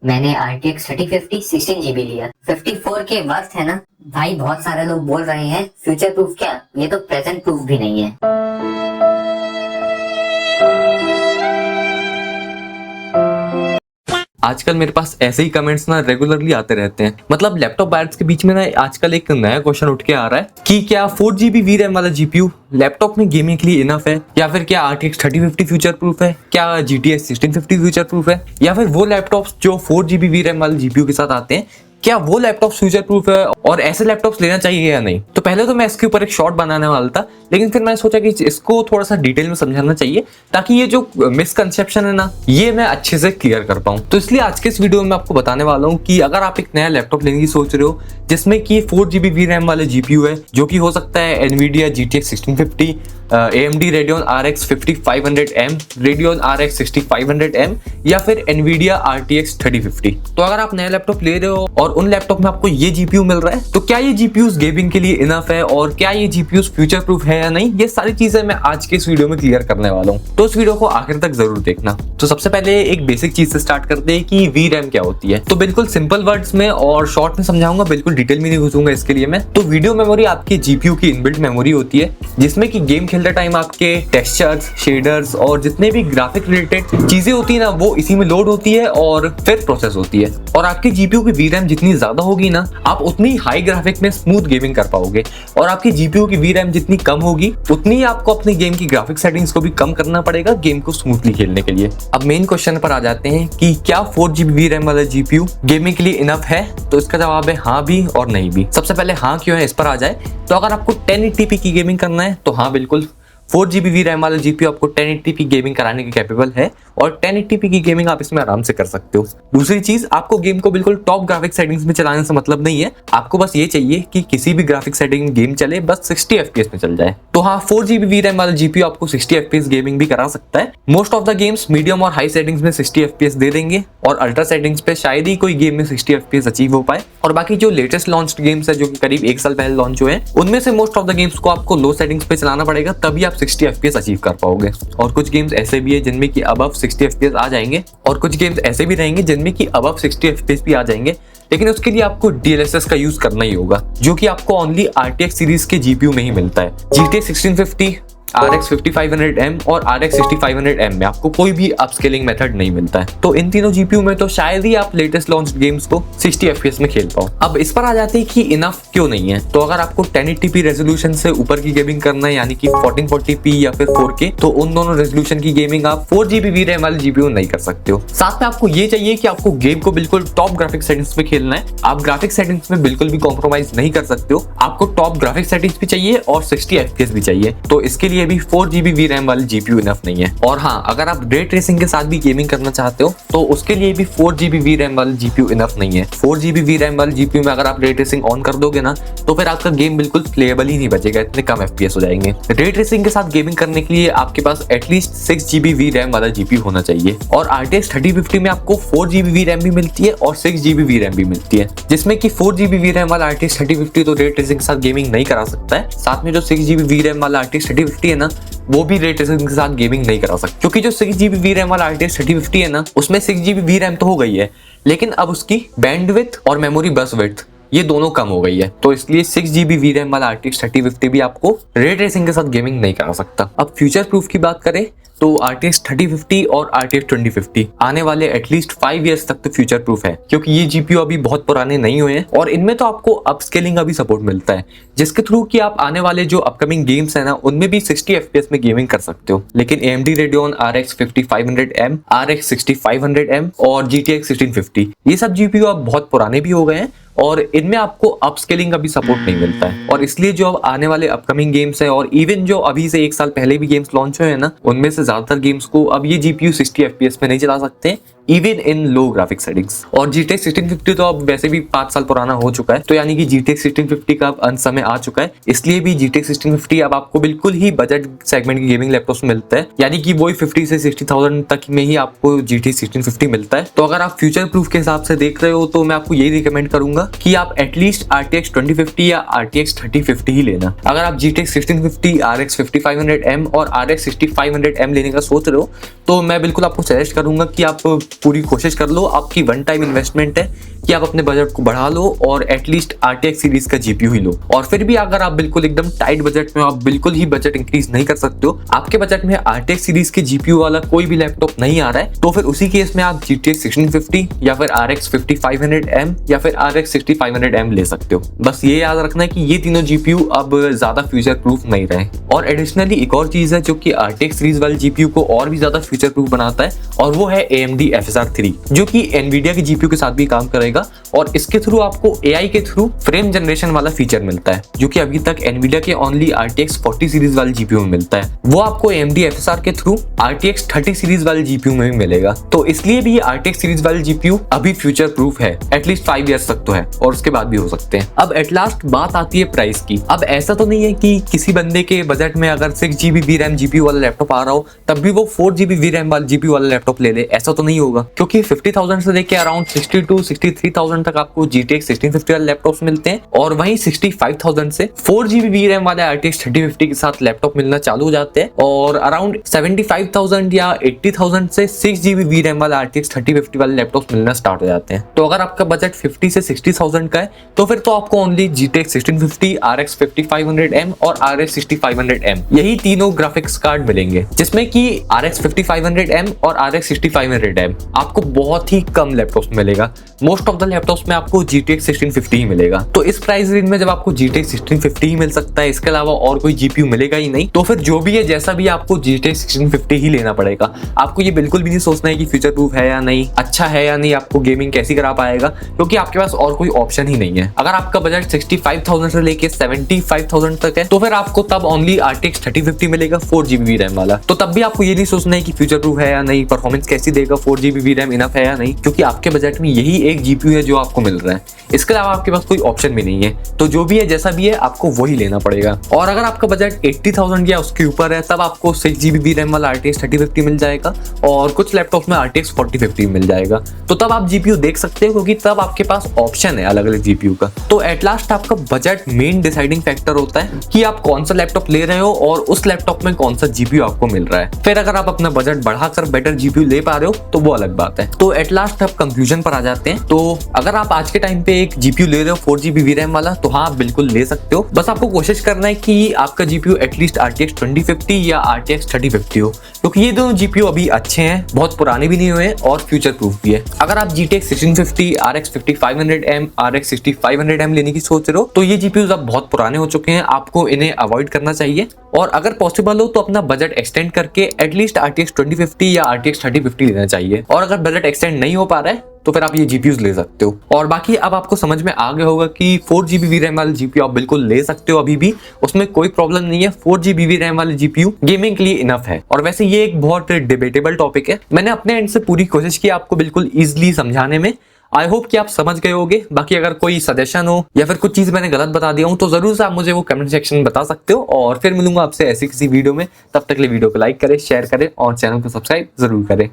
मैंने RTX 3050 16 GB लिया। 54 के वर्थ है ना भाई। बहुत सारे लोग बोल रहे हैं फ्यूचर प्रूफ, क्या ये तो प्रेजेंट प्रूफ भी नहीं है। आजकल मेरे पास ऐसे ही कमेंट्स ना रेगुलरली आते रहते हैं। मतलब लैपटॉप बायर्स के बीच में ना आजकल एक नया क्वेश्चन उठ के आ रहा है कि क्या 4GB VRAM वाला जीपीयू लैपटॉप में गेमिंग के लिए इनफ है, या फिर क्या RTX 3050 फ्यूचर प्रूफ है, क्या GTX 1650 फ्यूचर प्रूफ है, या फिर वो लैपटॉप्स जो 4GB VRAM वाले जीपीयू के साथ आते हैं क्या वो लैपटॉप फ्यूचर प्रूफ है और ऐसे लैपटॉप्स लेना चाहिए या नहीं। तो पहले तो मैं इसके ऊपर एक शॉर्ट बनाने वाला था, लेकिन फिर मैंने सोचा कि इसको थोड़ा सा डिटेल में समझाना चाहिए ताकि ये जो मिसकंसेप्शन है ना ये मैं अच्छे से क्लियर कर पाऊं। तो इसलिए आज के इस वीडियो में आपको बताने वाला हूं कि अगर आप एक नया लैपटॉप लेने की सोच रहे हो जिसमें कि 4GB VRAM वाले जीपीयू है, जो कि हो सकता है NVIDIA GTX 1650, AMD Radeon RX 5500M, Radeon RX 6500M या फिर NVIDIA RTX 3050। तो अगर आप नया लैपटॉप ले रहे हो और उन लैपटॉप में आपको ये जीपीयू मिल रहा है, तो क्या ये जीपीयूज गेमिंग के लिए इनफ है और क्या ये जीपीयूज फ्यूचर प्रूफ है या नहीं, ये सारी चीजें मैं आज के इस वीडियो में क्लियर करने वाला हूँ। तो इस वीडियो को आखिर तक जरूर देखना। तो सबसे पहले एक बेसिक चीज से स्टार्ट करते हैं कि VRAM क्या होती है। तो बिल्कुल सिंपल वर्ड्स में और शॉर्ट में समझाऊंगा, बिल्कुल डिटेल में नहीं घुसूंगा इसके लिए मैं। तो वीडियो मेमोरी आपके जीपीयू की इनबिल्ट मेमोरी होती है जिसमें कि गेम खेलते टाइम आपके टेक्सचर्स, शेडर्स और जितने भी ग्राफिक रिलेटेड चीजें होती है ना वो इसी में लोड होती है और फिर प्रोसेस होती है। और आपकी जीपीयू की VRAM जितनी ज्यादा होगी ना आप उतनी हाई ग्राफिक में स्मूथ गेमिंग कर पाओगे, और आपकी जीपीयू की VRAM जितनी कम होगी उतनी आपको अपने गेम की ग्राफिक सेटिंग्स को भी कम करना पड़ेगा गेम को स्मूथली खेलने के लिए। अब मेन क्वेश्चन पर आ जाते हैं कि क्या 4GB VRAM वाला जीपीयू गेमिंग के लिए इनफ है। तो इसका जवाब है हाँ भी और नहीं भी। सबसे पहले हाँ क्यों है इस पर आ जाए तो अगर आपको 1080p की गेमिंग करना है तो हाँ बिल्कुल 4GB VRAM वाला जीपीयू आपको 1080p गेमिंग कराने के कैपेबल है और 1080p की गेमिंग आप इसमें आराम से कर सकते हो। दूसरी चीज, आपको गेम को बिल्कुल टॉप ग्राफिक सेटिंग्स में चलाने से मतलब नहीं है, आपको बस ये चाहिए कि किसी भी ग्राफिक सेटिंग में गेम चले, बस 60 FPS में चल जाए। तो हाँ 4GB VRAM वाला जीपीयू आपको 60 FPS गेमिंग भी करा सकता है। Most of the games medium और हाई सेटिंग्स में 60 FPS दे देंगे और अल्ट्रा सेटिंग्स पे शायद ही कोई गेम में 60 FPS अचीव हो पाए। और बाकी जो लेटेस्ट लॉन्च्ड गेम्स है जो कि करीब 1 साल पहले लॉन्च हुए हैं उनमें से मोस्ट ऑफ द गेम्स को आपको लो सेटिंग्स पे चलाना पड़ेगा, तभी आप 60 FPS अचीव कर पाओगे। और कुछ गेम्स ऐसे भी है जिनमें कि अबव 60 FPS आ जाएंगे और कुछ गेम्स ऐसे भी रहेंगे जिनमें कि अबव 60 FPS भी आ जाएंगे, लेकिन उसके लिए आपको DLSS का यूज करना ही होगा जो कि आपको ओनली RTX सीरीज के जीपीयू में ही मिलता है। GTX 1650, RX 5500M और RX 6500M में आपको कोई भी अपस्केलिंग मेथड नहीं मिलता है। तो इन तीनों जीपीयू में तो शायद ही आप लेटेस्ट लॉन्च्ड गेम्स को 60 FPS में खेल पाओ। अब इस पर आ जाते हैं कि इनफ क्यों नहीं है। तो अगर आपको 1080p रेजोल्यूशन से ऊपर की गेमिंग करना है यानी कि 1440p या फिर 4K, तो उन दोनों रेजोल्यूशन की गेमिंग आप 4GB VRAM वाले जीपीयू नहीं कर सकते हो। साथ में आपको ये चाहिए कि आपको गेम को बिल्कुल टॉप ग्राफिक सेटिंग्स में खेलना है। आप ग्राफिक सेटिंग्स में बिल्कुल भी कॉम्प्रोमाइज नहीं कर सकते हो, आपको टॉप ग्राफिक सेटिंग्स भी चाहिए और 60 FPS भी चाहिए। तो इसके लिए भी 4GB VRAM वाले जीपीयू इनफ नहीं है। और हाँ, अगर आप रे ट्रेसिंग के साथ भी गेमिंग करना चाहते हो तो उसके लिए भी 4GB VRAM वाले जीपीयू इनफ नहीं है। 4GB VRAM वाले जीपीयू में अगर आप रे ट्रेसिंग ऑन कर दोगे ना तो फिर आपका गेम बिल्कुल प्लेएबल ही नहीं बचेगा, इतने कम FPS हो जाएंगे। रे ट्रेसिंग के साथ गेमिंग करने के लिए आपके पास एटलीस्ट 6GB VRAM वाला जीपीयू होना चाहिए। और RTX 3050 में आपको 4GB VRAM भी मिलती है और 6GB VRAM भी मिलती है, जिसमें कि 4GB VRAM वाला RTX 3050 तो रे ट्रेसिंग के साथ गेमिंग नहीं करा सकता है। साथ में जो 6GB VRAM वाला RTX 3050 है ना वो भी रे ट्रेसिंग के साथ गेमिंग नहीं करा सकते, क्योंकि जो 6GB VRAM वाला RTX 3050 है ना उसमें 6GB VRAM तो हो गई है, लेकिन अब उसकी बैंडविड्थ और मेमोरी बस विड्थ ये दोनों कम हो गई है। तो इसलिए 6GB VRAM वाला RTX 3050 भी आपको रे ट्रेसिंग के साथ गेमिंग नहीं करा सकता। अब फ्यूचर प्रूफ की बात करें तो RTX 3050 और RTX 2050 आने वाले एटलीस्ट 5 इयर्स तक तो फ्यूचर प्रूफ है, क्योंकि ये जीपीयू अभी बहुत पुराने नहीं हुए हैं और इनमें तो आपको अपस्केलिंग का भी सपोर्ट मिलता है, जिसके थ्रू कि आप आने वाले जो अपकमिंग गेम्स है ना उनमें भी 60 FPS में गेमिंग कर सकते हो। लेकिन AMD Radeon RX 5500M, RX 6500M और GTX 1650 ये सब जीपीयू अब बहुत पुराने भी हो गए हैं और इनमें आपको अपस्केलिंग का भी सपोर्ट नहीं मिलता है। और इसलिए जो अब आने वाले अपकमिंग गेम्स है और इवन जो अभी से 1 साल पहले भी गेम्स लॉन्च हुए हैं ना उनमें से ज्यादातर गेम्स को अब ये जीपीयू 60 FPS में नहीं चला सकते, even in low graphic settings. और GTX 1650 तो अब वैसे भी 5 साल पुराना हो चुका है, तो यानी कि GTX 1650 का अब अंत समय आ चुका है। इसलिए भी GTX 1650 अब आपको बिल्कुल ही बजट सेगमेंट की गेमिंग लैपटॉप्स में मिलता है, यानी कि वही 50 से 60,000 तक में ही आपको GTX 1650 मिलता है। तो अगर आप फ्यूचर प्रूफ के हिसाब से देख रहे हो तो मैं आपको यही रिकमेंड करूंगा कि आप एटलीस्ट RTX 2050 या RTX 3050 ही लेना। अगर आप GTX 1650, RX 5500M और RX 6500M लेने का सोच रहे हो तो मैं बिल्कुल आपको सजेस्ट करूंगा कि आप पूरी कोशिश कर लो, आपकी वन टाइम इन्वेस्टमेंट है कि आप अपने बजट को बढ़ा लो और एटलीस्ट RTX सीरीज का GPU ही लो। और फिर भी अगर आप बिल्कुल एकदम टाइट बजट में, आप बिल्कुल ही बजट इंक्रीज नहीं कर सकते हो, आपके बजट में RTX सीरीज के GPU वाला कोई भी लैपटॉप नहीं आ रहा है, तो फिर उसी केस में आप GTX 1650 या फिर RX 5500M या फिर RX 6500M ले सकते हो। बस ये याद रखना है कि ये तीनों GPU अब ज्यादा फ्यूचर प्रूफ नहीं रहे। और एडिशनली एक और चीज है जो कि RTX सीरीज वाले GPU को और भी ज्यादा फ्यूचर प्रूफ बनाता है, और वो है AMD FSR 3, जो कि Nvidia के GPU के साथ भी काम करेगा और इसके थ्रू आपको AI के थ्रू फ्रेम जनरेशन वाला फीचर मिलता है, जो कि अभी तक Nvidia के ओनली RTX 40 सीरीज वाले GPU में मिलता है। वो आपको AMD FSR के थ्रू RTX 30 सीरीज वाले GPU में भी मिलेगा। तो इसलिए भी ये RTX सीरीज वाले GPU अभी फ्यूचर प्रूफ है, एटलीस्ट 5 इयर्स तक तो है, और उसके बाद भी हो सकते हैं। अब एट लास्ट बात आती है प्राइस की। अब ऐसा तो नहीं है कि किसी बंदे के बजट में अगर 6GB VRAM GPU वाला लैपटॉप आ रहा हो तब भी वो 4GB VRAM वाला GPU वाला लैपटॉप ले ले, ऐसा तो नहीं होगा, क्योंकि 50,000 से लेके अराउंड 62 63,000 तक आपको GTX 1650 वाले लैपटॉप्स मिलते हैं, और वहीं 65,000 से 4GB VRAM वाले RTX 3050 के साथ लैपटॉप मिलना चालू हो जाते हैं, और अराउंड 75,000 या 80,000 से 6GB VRAM वाला RTX 3050 वाले लैपटॉप्स मिलना स्टार्ट हो जाते हैं। तो अगर आपका बजट 50 से 60,000 का है तो फिर तो आपको ओनली GTX 1650, RX 5500M और RX 6500M यही तीनों ग्राफिक्स कार्ड मिलेंगे, जिसमें कि RX 5500M और RX 6500M आपको बहुत ही कम लैपटॉप्स मिलेगा। मोस्ट ऑफ द लैपटॉप्स में आपको GTX 1650 ही मिलेगा। तो इस प्राइस रेंज में जब आपको GTX 1650 ही मिल सकता है, इसके अलावा और कोई GPU मिलेगा ही नहीं, तो फिर जो भी है जैसा भी आपको GTX 1650 ही लेना पड़ेगा। आपको ये बिल्कुल भी नहीं सोचना है कि फ्यूचर प्रूफ है या नहीं, अच्छा है या नहीं, आपको गेमिंग कैसी करा पाएगा, क्योंकि आपके पास और कोई ऑप्शन ही नहीं है। अगर आपका बजट 65,000 से लेके 75,000 तक है तो फिर आपको तब ओनली RTX 3050 मिलेगा 4GB VRAM वाला। तो तब भी आपको ये नहीं सोचना है कि फ्यूचर प्रूफ है या नहीं, परफॉर्मेंस कैसी देगा, 4GB VRAM इनफ है या नहीं, क्योंकि आपके बजट में यही एक GPU है जो आपको मिल रहा है। इसके अलावा आपके पास कोई ऑप्शन भी नहीं है। तो जो भी है जैसा भी है आपको वही लेना पड़ेगा। और अगर आपका बजट 80,000 या उसके ऊपर है तब आपको 6GB VRAM वाला RTX 3050 मिल जाएगा, और कुछ लैपटॉप में RTX 4050 मिल जाएगा। तो तब आप GPU देख सकते हो, क्योंकि तब आपके पास ऑप्शन है अलग अलग GPU का। तो एट लास्ट आपका बजट मेन डिसाइडिंग फैक्टर होता है कि आप कौन सा लैपटॉप ले रहे हो और उस लैपटॉप में कौन सा GPU आपको मिल रहा है। फिर अगर आप अपना बजट बढ़ाकर बेटर GPU ले पा रहे हो तो वो अलग बात है। तो एट लास्ट आप कंक्लूजन पर आ जाते हैं। तो अगर आप आज के टाइम पे एक GPU ले रहे हो 4GB VRAM वाला, तो हाँ आप बिल्कुल ले सकते हो। बस आपको कोशिश करना है कि आपका GPU एटलीस्ट RTX 2050 या RTX 3050 हो, क्योंकि ये दोनों GPU अभी अच्छे हैं, बहुत पुराने भी नहीं हुए और फ्यूचर प्रूफ भी है। अगर आप GTX 1650, RX 5500M, RX 6500M लेने की सोच रहे हो तो ये GPUs अब बहुत पुराने हो चुके हैं, आपको इन्हें अवॉइड करना चाहिए। और अगर पॉसिबल हो तो अपना बजट एक्सटेंड करके एटलीस्ट RTX 2050 या RTX 3050 लेना चाहिए। और अगर बजट एक्सटेंड नहीं हो पा रहा है तो फिर आप ये GPUs ले सकते हो। और बाकी अब आपको समझ में आ गया होगा कि 4GB VRAM वाले GPU आप बिल्कुल ले सकते हो अभी भी, उसमें कोई प्रॉब्लम नहीं है। 4GB VRAM वाले GPU गेमिंग के लिए इनफ है। और वैसे ये एक बहुत डिबेटेबल टॉपिक है, मैंने अपने एंड से पूरी कोशिश की आपको बिल्कुल ईजिली समझाने में। आई होप कि आप समझ गए होगे। बाकी अगर कोई सजेशन हो या फिर कुछ चीज मैंने गलत बता दिया हूं तो जरूर से आप मुझे वो कमेंट सेक्शन में बता सकते हो। और फिर मिलूंगा आपसे ऐसी किसी वीडियो में, तब तक के लिए वीडियो को लाइक करें, शेयर करें और चैनल को सब्सक्राइब जरूर करें।